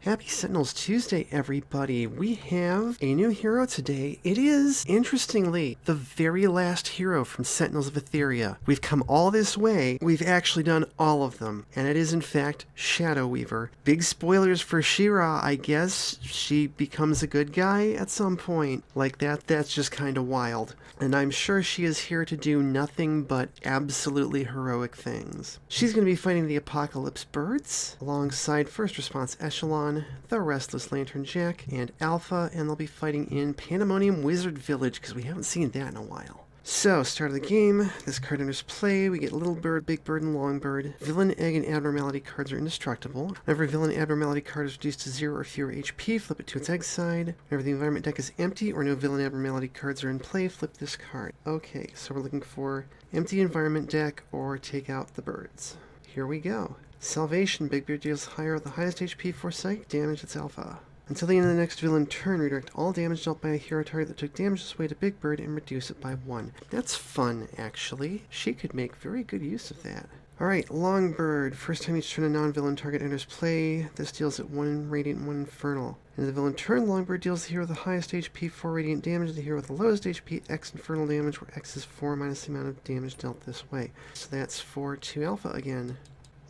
Happy Sentinels Tuesday, everybody. We have a new hero today. It is, interestingly, the very last hero from Sentinels of Etheria. We've come all this way. We've actually done all of them. And it is, in fact, Shadow Weaver. Big spoilers for She-Ra, I guess. She becomes a good guy at some point. Like that, that's just kind of wild. And I'm sure she is here to do nothing but absolutely heroic things. She's going to be fighting the Apocalypse Birds, alongside First Response Echelon, the Restless Lantern Jack, and Alpha, and they'll be fighting in Pandemonium Wizard Village, because we haven't seen that in a while. So, start of the game, this card enters play, we get Little Bird, Big Bird, and Long Bird. Villain, Egg, and Abnormality cards are indestructible. Whenever a Villain Abnormality card is reduced to 0 or fewer HP, flip it to its egg side. Whenever the environment deck is empty or no Villain Abnormality cards are in play, flip this card. Okay, so we're looking for empty environment deck or take out the birds. Here we go. Salvation, Big Beard deals the highest HP for psychic damage, it's Alpha. Until the end of the next villain turn, redirect all damage dealt by a hero target that took damage this way to Big Bird and reduce it by 1. That's fun, actually. She could make very good use of that. Alright, Long Bird. First time each turn a non-villain target enters play, this deals at 1 Radiant and 1 Infernal. In the villain turn, Long Bird deals the hero with the highest HP 4 Radiant damage, the hero with the lowest HP X Infernal damage, where X is 4 minus the amount of damage dealt this way. So that's 4 to Alpha again.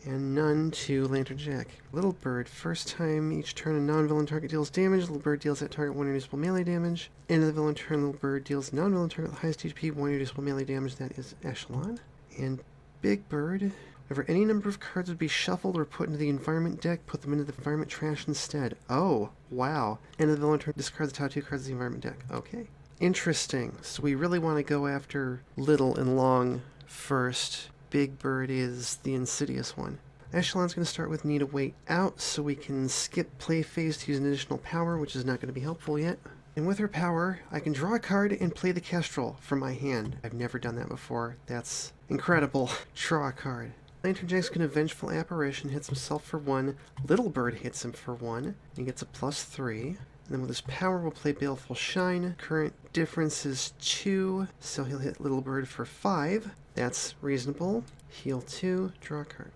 And none to Lantern Jack. Little Bird. First time each turn a non-villain target deals damage, Little Bird deals that target 1 reducible melee damage. End of the villain turn, Little Bird deals non-villain target with the highest HP, 1 reducible melee damage, that is Echelon. And Big Bird. Whenever any number of cards would be shuffled or put into the environment deck, put them into the environment trash instead. Oh, wow. End of the villain turn, discard the top 2 cards of the environment deck. Okay. Interesting. So we really want to go after Little and Long first. Big Bird is the insidious one. Echelon's going to start with need a way out, so we can skip play phase to use an additional power, which is not going to be helpful yet. And with her power, I can draw a card and play the Kestrel from my hand. I've never done that before. That's incredible. Draw a card. Lantern Jack's going to Vengeful Apparition, hits himself for 1. Little Bird hits him for 1. He gets a +3. And then with his power, we'll play Baleful Shine. Current difference is 2, so he'll hit Little Bird for 5. That's reasonable. Heal 2, draw a card.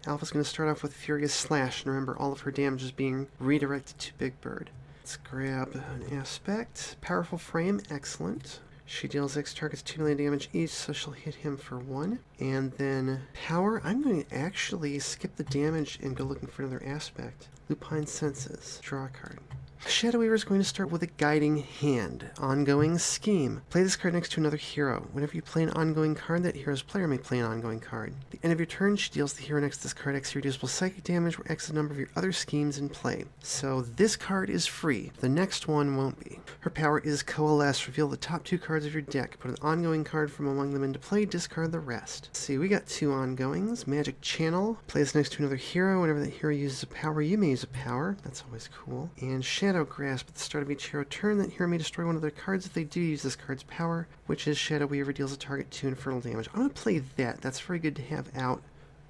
Alpha's going to start off with Furious Slash, and remember all of her damage is being redirected to Big Bird. Let's grab an aspect. Powerful Frame, excellent. She deals X targets 2 melee damage each, so she'll hit him for 1. And then power, I'm going to actually skip the damage and go looking for another aspect. Lupine Senses, draw a card. Shadow Weaver is going to start with a Guiding Hand. Ongoing Scheme. Play this card next to another hero. Whenever you play an ongoing card, that hero's player may play an ongoing card. At the end of your turn, she deals the hero next to this card X reducible psychic damage, where X is the number of your other schemes in play. So this card is free. The next one won't be. Her power is Coalesce. Reveal the top 2 cards of your deck. Put an ongoing card from among them into play. Discard the rest. Let's see, we got 2 ongoings. Magic Channel. Play this next to another hero. Whenever that hero uses a power, you may use a power. That's always cool. And Shadow Grasp. At the start of each hero turn, that hero may destroy one of their cards if they do use this card's power, which is Shadow Weaver deals a target 2 infernal damage. I'm going to play that. That's very good to have out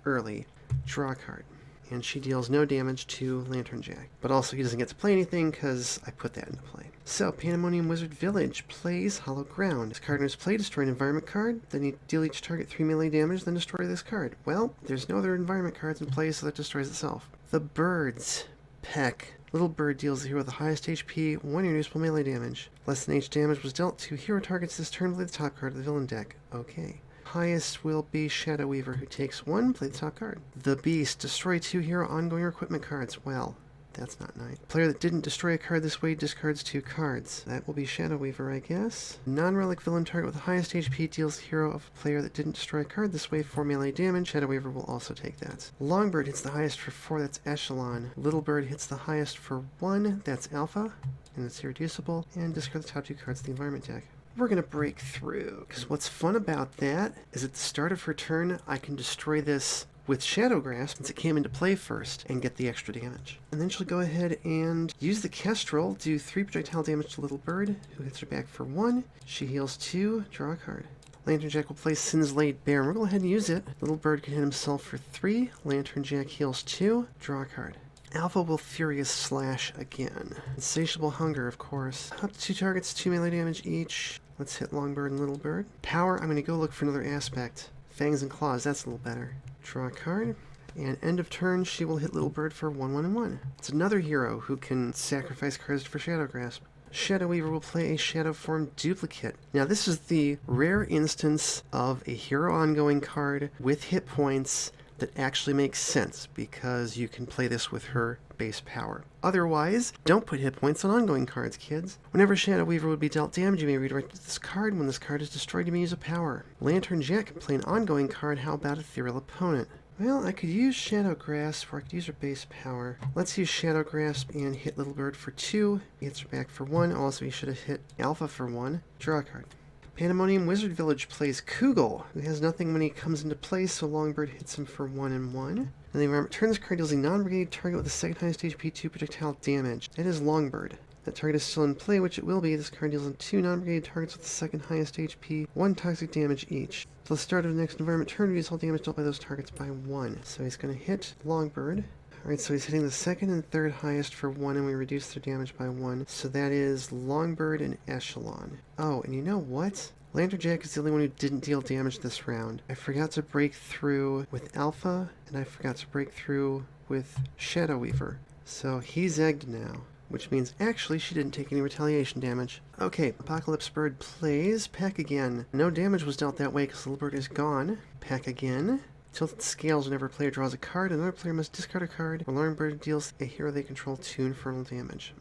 early. Draw a card. And she deals no damage to Lantern Jack. But also he doesn't get to play anything because I put that into play. So, Pandemonium Wizard Village plays Hollow Ground. This card enters play, destroy an environment card, then you deal each target 3 melee damage, then destroy this card. Well, there's no other environment cards in play, so that destroys itself. The Birds. Peck. Little Bird deals the hero with the highest HP, 1 reducible melee damage. Less than H damage was dealt to hero targets this turn, play the top card of the villain deck. Okay. Highest will be Shadow Weaver, who takes 1, play the top card. The Beast, destroy 2 hero ongoing equipment cards. Well, that's not nice. Player that didn't destroy a card this way discards 2 cards. That will be Shadow Weaver, I guess. Non-relic villain target with the highest HP deals the hero of a player that didn't destroy a card this way 4 melee damage. Shadow Weaver will also take that. Long Bird hits the highest for 4, that's Echelon. Little Bird hits the highest for 1, that's Alpha, and it's irreducible. And discard the top 2 cards of the environment deck. We're going to break through, because what's fun about that is at the start of her turn, I can destroy this with Shadow Grasp, since it came into play first, and get the extra damage. And then she'll go ahead and use the Kestrel, do 3 projectile damage to Little Bird, who hits her back for 1. She heals 2, draw a card. Lantern Jack will play Sin's Laid Bare, and we'll go ahead and use it. Little Bird can hit himself for 3. Lantern Jack heals 2, draw a card. Alpha will Furious Slash again. Insatiable Hunger, of course. Up to 2 targets, 2 melee damage each. Let's hit Long Bird and Little Bird. Power, I'm going to go look for another aspect. Fangs and Claws, that's a little better. Draw a card. And end of turn, she will hit Little Bird for 1, 1, and 1. It's another hero who can sacrifice cards for Shadow Grasp. Shadow Weaver will play a Shadow Form duplicate. Now this is the rare instance of a hero ongoing card with hit points that actually makes sense, because you can play this with her base power. Otherwise, don't put hit points on ongoing cards, kids. Whenever Shadow Weaver would be dealt damage, you may redirect this card. When this card is destroyed, you may use a power. Lantern Jack can play an ongoing card. How about Ethereal Opponent? Well, I could use Shadow Grasp, or I could use her base power. Let's use Shadow Grasp and hit Little Bird for 2. He hits her back for 1. Also, he should have hit Alpha for 1. Draw a card. Pandemonium Wizard Village plays Kugel, who has nothing when he comes into play, so Longbird hits him for 1 and 1. And then turn this card deals a non-brigade target with the second highest HP 2 projectile damage. That is Longbird. That target is still in play, which it will be. This card deals on 2 non-brigade targets with the second highest HP, 1 toxic damage each. Till the start of the next environment turn, reduce all damage dealt by those targets by 1. So he's going to hit Longbird. Alright, so he's hitting the second and third highest for 1, and we reduce their damage by 1. So that is Longbird and Echelon. Oh, and you know what? Lantern Jack is the only one who didn't deal damage this round. I forgot to break through with Alpha, and I forgot to break through with Shadow Weaver. So he's egged now, which means actually she didn't take any retaliation damage. Okay, Apocalypse Bird plays. Pack again. No damage was dealt that way because Little Bird is gone. Pack again. Tilted scales whenever a player draws a card. Another player must discard a card, or Longbird deals a hero they control 2 infernal damage.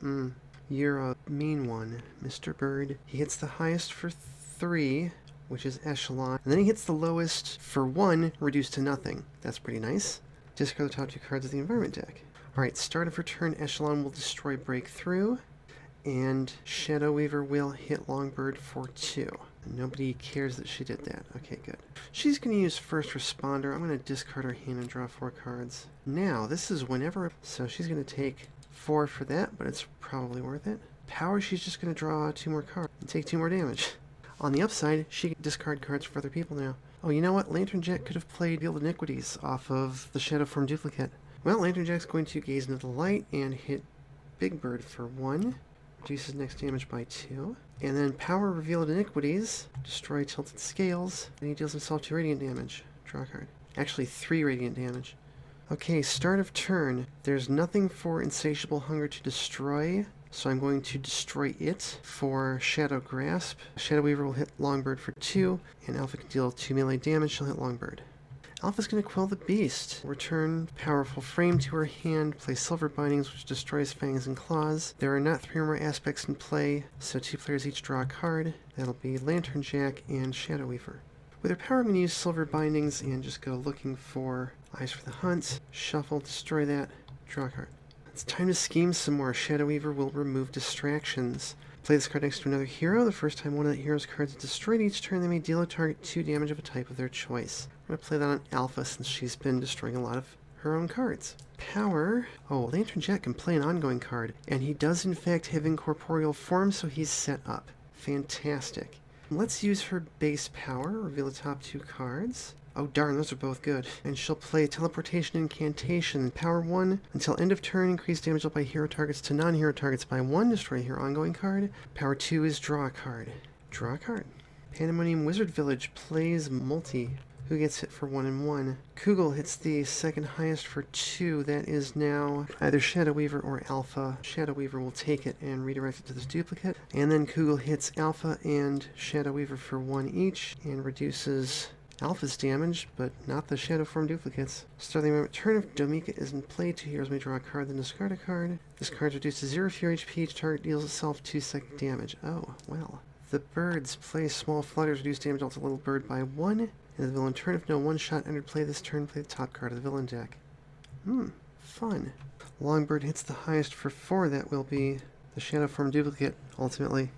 You're a mean one, Mr. Bird. He hits the highest for 3, which is Echelon, and then he hits the lowest for 1, reduced to nothing. That's pretty nice. Discard the top 2 cards of the environment deck. Alright, start of her turn, Echelon will destroy Breakthrough, and Shadow Weaver will hit Longbird for 2. Nobody cares that she did that. Okay, good. She's going to use First Responder. I'm going to discard her hand and draw 4 cards. Now, this is whenever... So she's going to take 4 for that, but it's probably worth it. Power, she's just going to draw 2 more cards and take 2 more damage. On the upside, she can discard cards for other people now. Oh, you know what? Lantern Jack could have played Field Iniquities off of the Shadow Form duplicate. Well, Lantern Jack's going to gaze into the light and hit Big Bird for 1. Reduces next damage by 2. And then Power Revealed Iniquities. Destroy Tilted Scales. And he deals himself 2 radiant damage. Draw a card. Actually, 3 radiant damage. Okay, start of turn. There's nothing for Insatiable Hunger to destroy. So I'm going to destroy it for Shadow Grasp. Shadow Weaver will hit Longbird for 2, and Alpha can deal 2 melee damage. She'll hit Longbird. Alpha's going to Quell the Beast. Return Powerful Frame to her hand. Play Silver Bindings, which destroys Fangs and Claws. There are not 3 or more aspects in play, so 2 players each draw a card. That'll be Lantern Jack and Shadow Weaver. With her power, I'm going to use Silver Bindings and just go looking for Eyes for the Hunt. Shuffle, destroy that, draw a card. It's time to scheme some more. Shadow Weaver will remove distractions. Play this card next to another hero. The first time one of that hero's cards is destroyed each turn, they may deal a target 2 damage of a type of their choice. I'm going to play that on Alpha since she's been destroying a lot of her own cards. Power. Oh, Lantern Jack can play an ongoing card, and he does in fact have incorporeal form, so he's set up. Fantastic. Let's use her base power. Reveal the top 2 cards. Oh darn, those are both good. And she'll play Teleportation Incantation. Power 1, until end of turn, increase damage dealt by hero targets to non-hero targets by 1. Destroy a hero ongoing card. Power 2 is draw a card. Draw a card. Pandemonium Wizard Village plays Multi. Who gets hit for 1 and 1? Kugel hits the second highest for 2. That is now either Shadow Weaver or Alpha. Shadow Weaver will take it and redirect it to this duplicate. And then Kugel hits Alpha and Shadow Weaver for 1 each and reduces Alpha's damage, but not the Shadow Form duplicates. Starting the turn of Domika is in play. 2 heroes may draw a card, then discard a card. This card is reduced to 0 if your HP. Each target deals itself 2 second damage. Oh, well. The birds play Small Flutters, reduce damage dealt to Little Bird by 1. And the villain turn, if no one-shot entered play this turn, play the top card of the villain deck. Fun. Longbird hits the highest for 4. That will be the Shadow Form duplicate, ultimately.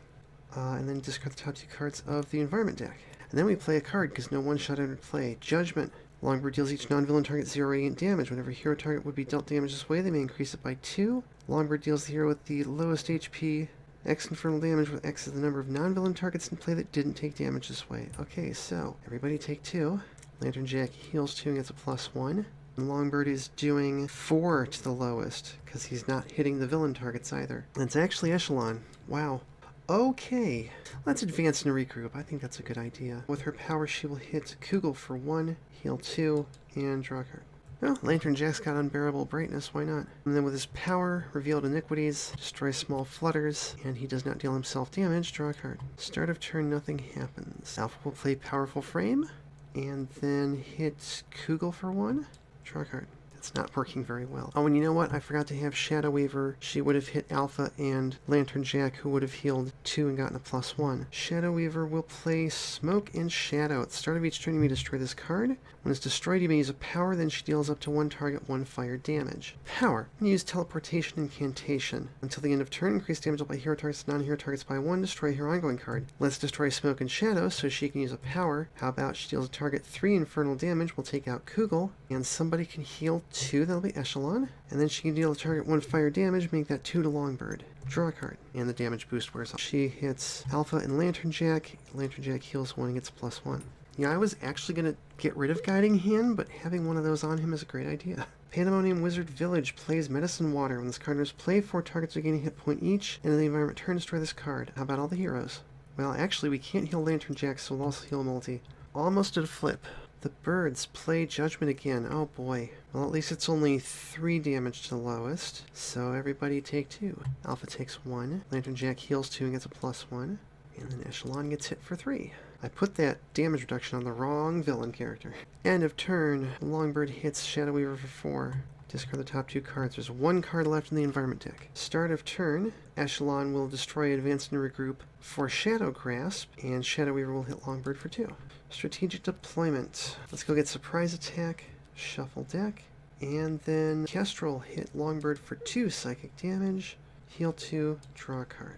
And then discard the top 2 cards of the environment deck. And then we play a card because no one-shot entered play. Judgment. Longbird deals each non-villain target 0 radiant damage. Whenever a hero target would be dealt damage this way, they may increase it by 2. Longbird deals the hero with the lowest HP X infernal damage, with X is the number of non-villain targets in play that didn't take damage this way. Okay, so everybody take 2. Lantern Jack heals 2 and gets a +1. And Longbird is doing 4 to the lowest because he's not hitting the villain targets either. That's actually Echelon. Wow. Okay, let's advance and regroup. I think that's a good idea. With her power, she will hit Kugel for 1, heal 2, and draw a card. Well, Lantern Jack's got unbearable brightness, why not? And then with his power, revealed iniquities, destroy small flutters, and he does not deal himself damage, draw a card. Start of turn, nothing happens. Alpha will play Powerful Frame, and then hit Kugel for 1, draw a card. It's not working very well. Oh, and you know what? I forgot to have Shadow Weaver. She would have hit Alpha and Lantern Jack, who would have healed 2 and gotten a +1. Shadow Weaver will play Smoke and Shadow. At the start of each turn, you may destroy this card. When it's destroyed, you may use a power, then she deals up to 1 target, 1 fire damage. Power. You use Teleportation Incantation. Until the end of turn, increase damage by hero targets, non-hero targets by 1, destroy her ongoing card. Let's destroy Smoke and Shadow so she can use a power. How about she deals a target 3 infernal damage, we'll take out Kugel, and somebody can heal 2, that'll be Echelon, and then she can deal a target 1 fire damage, make that 2 to Longbird. Draw a card, and the damage boost wears off. She hits Alpha and Lantern Jack. Lantern Jack heals 1 and gets +1. Yeah, I was actually going to get rid of Guiding Hand, but having one of those on him is a great idea. Pandemonium Wizard Village plays Medicine Water. When this card is played, 4 targets are gaining a hit point each, and in the environment turn, destroy this card. How about all the heroes? Well, actually, we can't heal Lantern Jack, so we'll also heal Multi. Almost did a flip. The birds play Judgment again. Oh boy. Well, at least it's only 3 damage to the lowest, so everybody take 2. Alpha takes 1. Lantern Jack heals 2 and gets a +1. And then Echelon gets hit for 3. I put that damage reduction on the wrong villain character. End of turn. Longbird hits Shadow Weaver for 4. Discard the top 2 cards. There's 1 card left in the environment deck. Start of turn. Echelon will destroy, advance, and regroup for Shadow Grasp, and Shadow Weaver will hit Longbird for 2. Strategic Deployment. Let's go get Surprise Attack, Shuffle Deck, and then Kestrel hit Longbird for 2 psychic damage, heal 2, draw a card.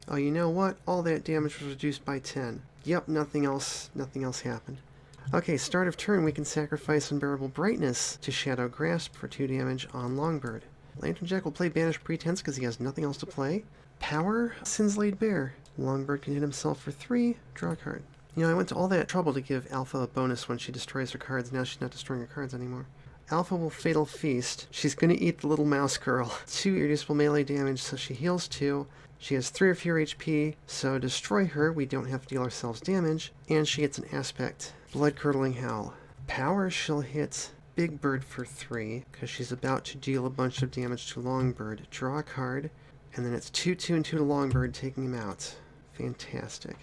Oh, you know what? All that damage was reduced by 10. Yep, nothing else happened. Okay, start of turn, we can sacrifice Unbearable Brightness to Shadow Grasp for 2 damage on Longbird. Lantern Jack will play Banish Pretense because he has nothing else to play. Power, Sinslaid Bear. Longbird can hit himself for 3, draw a card. You know, I went to all that trouble to give Alpha a bonus when she destroys her cards. Now she's not destroying her cards anymore. Alpha will Fatal Feast. She's going to eat the little mouse girl. 2 irreducible melee damage, so she heals 2. She has 3 or fewer HP, so destroy her. We don't have to deal ourselves damage. And she gets an aspect. Blood-curdling Howl. Power, she'll hit Big Bird for 3, because she's about to deal a bunch of damage to Longbird. Draw a card, and then it's 2, 2, and 2 to Longbird, taking him out. Fantastic.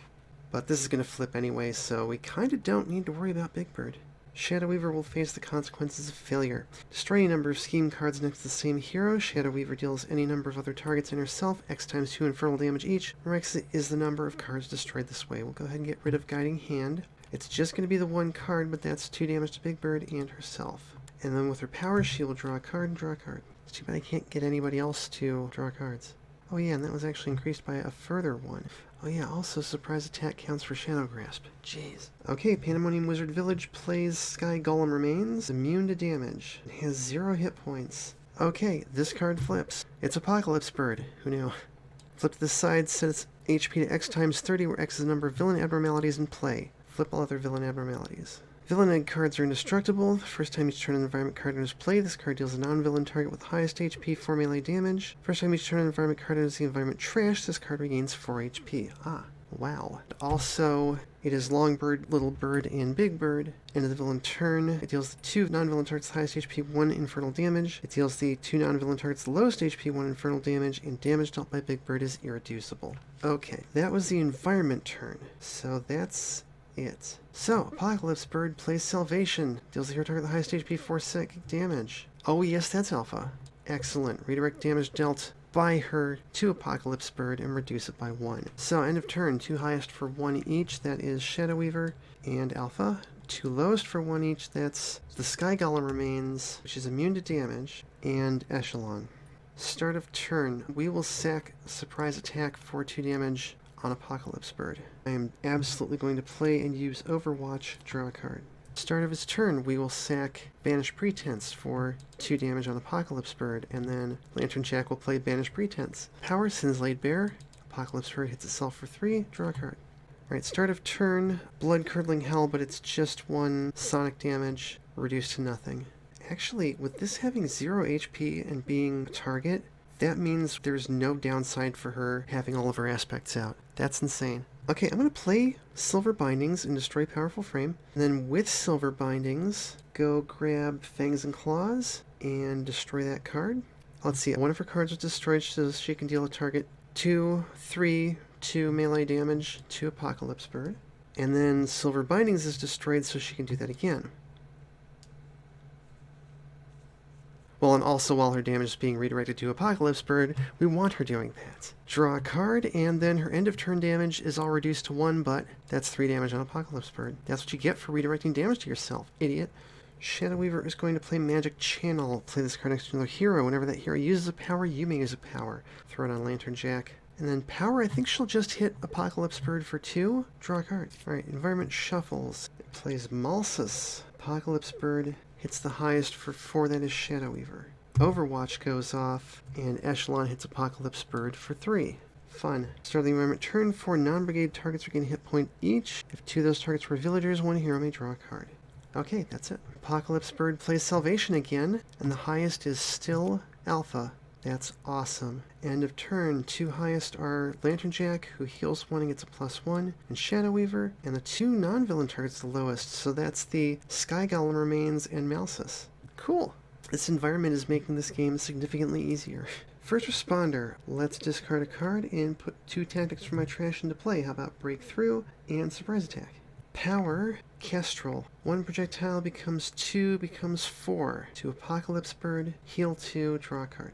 But this is going to flip anyway, so we kind of don't need to worry about Big Bird. Shadow Weaver will face the consequences of failure. Destroy any number of scheme cards next to the same hero. Shadow Weaver deals any number of other targets and herself, X times 2 infernal damage each, where X is the number of cards destroyed this way. We'll go ahead and get rid of Guiding Hand. It's just going to be the 1 card, but that's 2 damage to Big Bird and herself. And then with her power, she will draw a card and draw a card. It's too bad I can't get anybody else to draw cards. Oh yeah, and that was actually increased by a further 1. Oh yeah, also Surprise Attack counts for Shadow Grasp. Jeez. Okay, Pandemonium Wizard Village plays Sky Golem Remains, immune to damage. It has 0 hit points. Okay, this card flips. It's Apocalypse Bird. Who knew? Flip to the side, set its HP to X times 30, where X is the number of villain abnormalities in play. Flip all other villain abnormalities. Villain egg cards are indestructible. The first time each turn an environment card enters play, this card deals a non-villain target with highest HP 4 melee damage. First time each turn an environment card enters the environment trash, this card regains 4 HP. Ah, wow. Also, it is Longbird, Little Bird, and Big Bird. End of the villain turn. It deals the 2 non-villain targets with highest HP 1 infernal damage. It deals the 2 non-villain targets the lowest HP 1 infernal damage, and damage dealt by Big Bird is irreducible. Okay, that was the environment turn. So that's it. So, Apocalypse Bird plays Salvation. Deals the hero target the highest HP 4 psychic damage. Oh yes, that's Alpha. Excellent. Redirect damage dealt by her to Apocalypse Bird and reduce it by 1. So, end of turn, 2 highest for 1 each. That is Shadow Weaver and Alpha. 2 lowest for 1 each. That's the Sky Golem Remains, which is immune to damage, and Echelon. Start of turn, we will sack Surprise Attack for 2 damage on Apocalypse Bird. I am absolutely going to play and use Overwatch, draw a card. Start of his turn, we will sack Banish Pretense for 2 damage on Apocalypse Bird, and then Lantern Jack will play Banish Pretense. Power, Sinslaid Bear. Apocalypse Bird hits itself for 3, draw a card. Alright, start of turn, Blood-curdling Hell, but it's just 1 sonic damage, reduced to nothing. Actually, with this having 0 HP and being a target, that means there's no downside for her having all of her aspects out. That's insane. Okay, I'm going to play Silver Bindings and destroy Powerful Frame. And then with Silver Bindings, go grab Fangs and Claws and destroy that card. Let's see, one of her cards was destroyed so she can deal a target 2, 3, 2 melee damage to Apocalypse Bird. And then Silver Bindings is destroyed so she can do that again. Well, and also while her damage is being redirected to Apocalypse Bird, we want her doing that. Draw a card, and then her end of turn damage is all reduced to 1, but that's 3 damage on Apocalypse Bird. That's what you get for redirecting damage to yourself, idiot. Shadow Weaver is going to play Magic Channel. Play this card next to another hero. Whenever that hero uses a power, you may use a power. Throw it on Lantern Jack. And then power, I think she'll just hit Apocalypse Bird for 2. Draw a card. Alright, Environment Shuffles. It plays Malsus. Apocalypse Bird hits the highest for 4, that is Shadow Weaver. Overwatch goes off, and Echelon hits Apocalypse Bird for 3. Fun. Start of the environment turn, 4 non-brigade targets regain a hit point each. If 2 of those targets were villagers, 1 hero may draw a card. Okay, that's it. Apocalypse Bird plays Salvation again, and the highest is still Alpha. That's awesome. End of turn, 2 highest are Lantern Jack, who heals 1 and gets a +1, and Shadow Weaver, and the 2 non-villain targets the lowest, so that's the Sky Golem Remains and Malsus. Cool. This environment is making this game significantly easier. First Responder, let's discard a card and put 2 tactics from my trash into play. How about Breakthrough and Surprise Attack? Power, Kestrel. 1 projectile becomes 2, becomes 4. To Apocalypse Bird, heal 2, draw a card.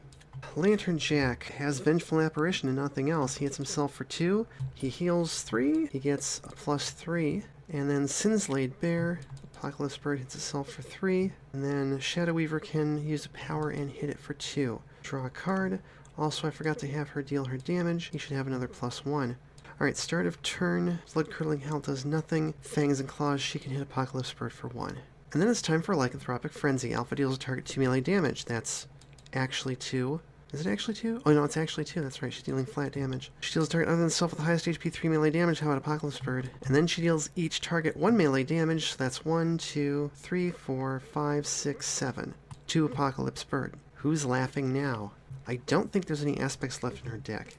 Lantern Jack has Vengeful Apparition and nothing else. He hits himself for 2. He heals 3. He gets a +3. And then Sinslaid Bear. Apocalypse Bird hits itself for 3. And then Shadow Weaver can use a power and hit it for 2. Draw a card. Also, I forgot to have her deal her damage. He should have another +1. Alright, start of turn. Blood Curdling Hell does nothing. Fangs and Claws, she can hit Apocalypse Bird for 1. And then it's time for Lycanthropic Frenzy. Alpha deals a target 2 melee damage. That's actually 2. Is it actually 2? Oh no, it's actually 2. That's right, she's dealing flat damage. She deals a target other than self with the highest HP 3 melee damage. How about Apocalypse Bird? And then she deals each target 1 melee damage. So that's 1, 2, 3, 4, 5, 6, 7. To Apocalypse Bird. Who's laughing now? I don't think there's any aspects left in her deck.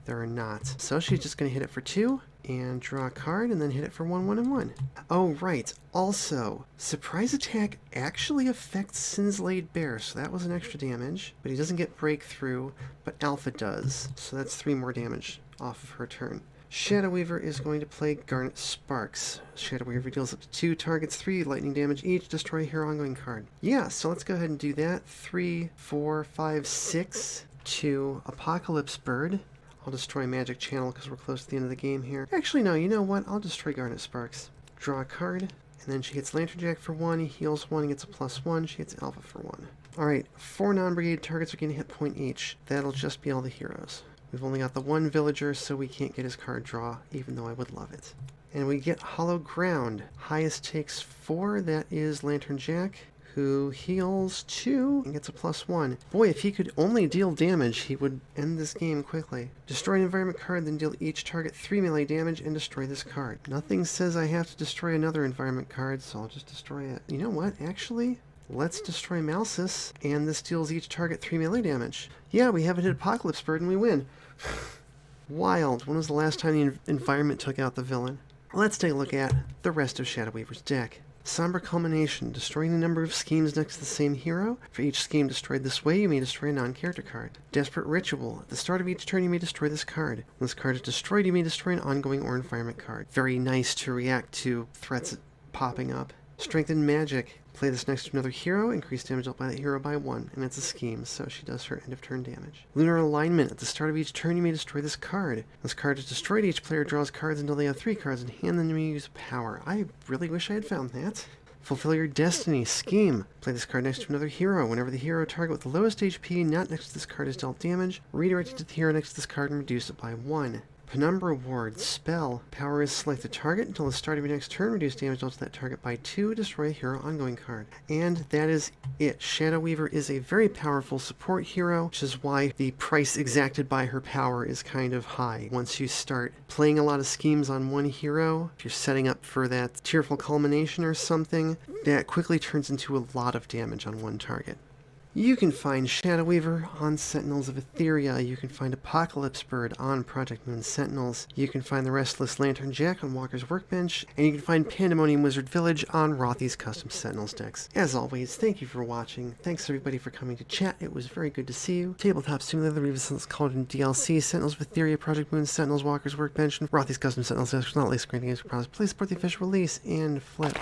There are not. So she's just going to hit it for 2 and draw a card and then hit it for 1, 1, and 1. Oh, right. Also, Surprise Attack actually affects Sinslaid Bear, so that was an extra damage. But he doesn't get Breakthrough, but Alpha does. So that's 3 more damage off of her turn. Shadow Weaver is going to play Garnet Sparks. Shadow Weaver deals up to 2 targets, 3 lightning damage each, destroy a hero ongoing card. Yeah, so let's go ahead and do that. 3, 4, 5, 6 to Apocalypse Bird. I'll destroy Magic Channel because we're close to the end of the game here. Actually, no, you know what? I'll destroy Garnet Sparks. Draw a card, and then she gets Lantern Jack for 1, he heals 1, and gets a +1, she gets Alpha for 1. Alright, 4 non-brigade targets are getting a hit point each. That'll just be all the heroes. We've only got the 1 villager, so we can't get his card draw, even though I would love it. And we get Hollow Ground. Highest takes 4, that is Lantern Jack, who heals 2 and gets a +1. Boy, if he could only deal damage, he would end this game quickly. Destroy an environment card, then deal each target 3 melee damage and destroy this card. Nothing says I have to destroy another environment card, so I'll just destroy it. You know what, actually? Let's destroy Malsus, and this deals each target 3 melee damage. Yeah, we haven't hit Apocalypse Bird and we win. Wild. When was the last time the environment took out the villain? Let's take a look at the rest of Shadow Weaver's deck. Somber Culmination, destroying a number of schemes next to the same hero. For each scheme destroyed this way, you may destroy a non-character card. Desperate Ritual, at the start of each turn you may destroy this card. When this card is destroyed, you may destroy an ongoing or environment card. Very nice to react to threats popping up. Strengthened Magic, play this next to another hero, increase damage dealt by that hero by 1, and it's a scheme, so she does her end of turn damage. Lunar Alignment, at the start of each turn you may destroy this card. When this card is destroyed, each player draws cards until they have 3 cards in hand, then you may use power. I really wish I had found that. Fulfill Your Destiny, Scheme. Play this card next to another hero. Whenever the hero target with the lowest HP not next to this card is dealt damage, redirect it to the hero next to this card and reduce it by 1. Penumbra Ward, Spell. Power is select the target until the start of your next turn, reduce damage dealt to that target by 2, destroy a hero ongoing card. And that is it. Shadow Weaver is a very powerful support hero, which is why the price exacted by her power is kind of high. Once you start playing a lot of schemes on one hero, if you're setting up for that Tearful Culmination or something, that quickly turns into a lot of damage on one target. You can find Shadow Weaver on Sentinels of Etheria. You can find Apocalypse Bird on Project Moon Sentinels. You can find the Restless Lantern Jack on Walker's Workbench. And you can find Pandemonium Wizard Village on Rothy's Custom Sentinels decks. As always, thank you for watching. Thanks everybody for coming to chat. It was very good to see you. Tabletop Simulator, the Revis Cauldron DLC, Sentinels of Etheria, Project Moon Sentinels, Walker's Workbench, and Rothy's Custom Sentinels decks. Not least granting games for promise. Please support the official release and flip.